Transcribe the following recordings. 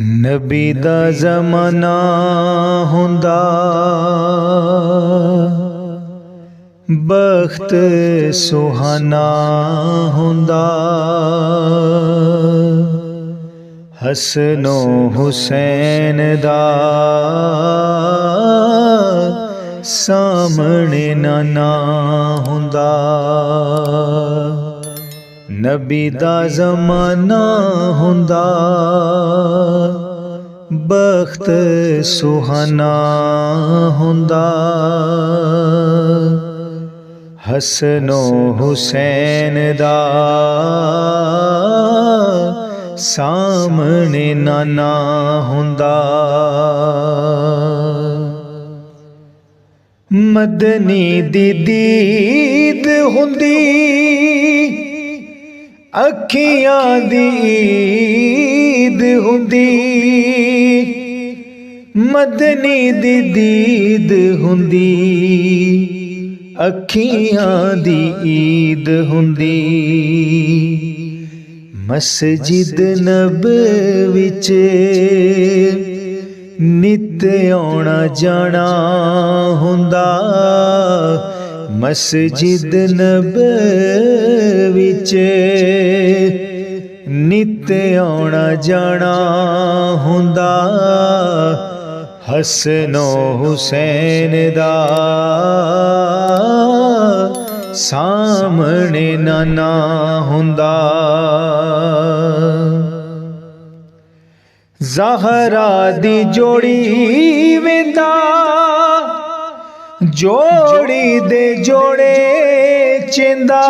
नबी दा ज़माना हुंदा बख्त सुहाना हुंदा। हसनो हुसैन दा सामने नाना हुंदा। नबी दा ज़माना हुंदा बख्त सुहाना हुंदा। हसनो हुसैन दा सामने नाना हुंदा। मदनी दी दीद हुंदी अखियां दी ईद हुंदी। मदनी दी दीद हुंदी अखियां दी ईद हुंदी। मस्जिद नबवी च नित आउणा जाना हुंदा। मस्जिद नबवी च नित आउणा जाना हुंदा। हसनो हुसैन दा सामने नाना हुंदा। ज़हरा दी जोड़ी वेंदा जोड़ी दे जोड़े चेंदा।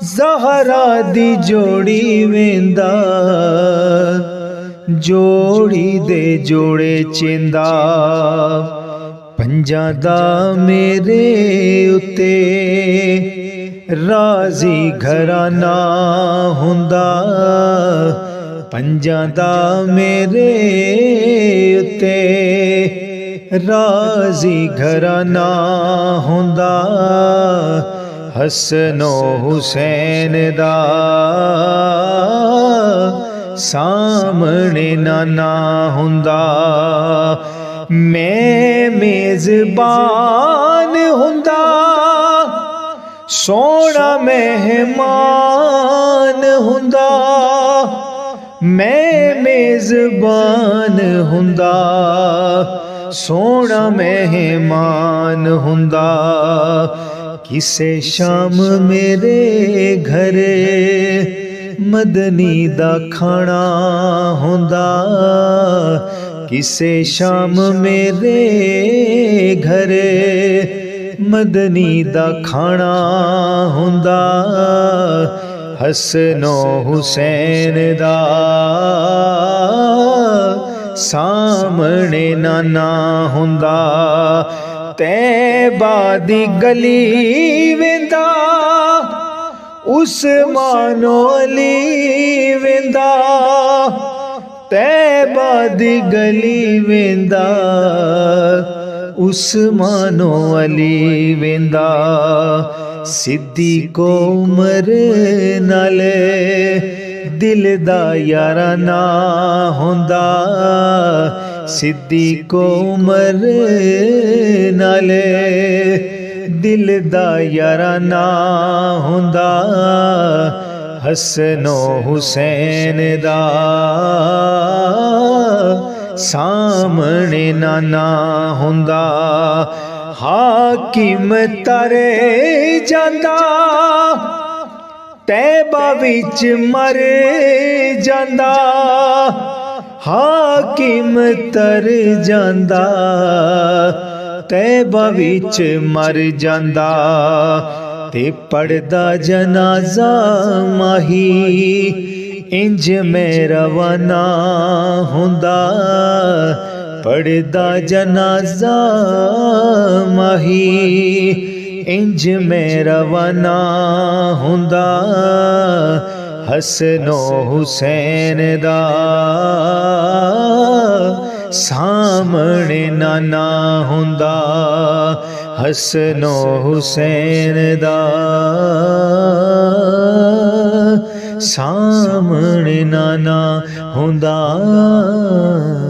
ज़हरा दी जोड़ी वेंदा जोड़ी दे जोड़े चेंदा। पंजां दा मेरे उत्ते राज़ी घराना हुंदा। पंजां दा मेरे उत्ते राज़ी घराना हुंदा। हसनो हुसैन दा सामने नाना हुंदा। मैं मेज़बान हुंदा सोना मेहमान हुंदा। मैं मेज़बान हुंदा सोना मेहमान हुंदा। किसे शाम मेरे घर मदनी दा खाना हुंदा। किसे शाम मेरे घर मदनी दा खाना हुंदा। हसनो हुसैन दा सामने नाना हुंदा। तैबा दी गली वेंदा उस्मानो अली वेंदा। तैबा दी गली वेंदा उस्मानो अली वेंदा। सिद्दीक़ो उमर नाल दिल दा याराना हुंदा। सिद्दीक़ो उमर नाल दिल दा याराना हुंदा। हसनो हुसैन दा सामने नाना हुंदा। हाकिम तरे जांदा तैबा विच मर जांदा। हाकिम तर जांदा तैबा विच मर जांदा। ते पढ़दा जनाजा माही इंज मैं रवाना हुंदा। पढ़दा जनाजा माही इंज मैं रवाना हुंदा। हसनो हुसैन दा सामने नाना हुंदा। हसनो हुसैन दा सामने नाना ਹੁੰਦਾ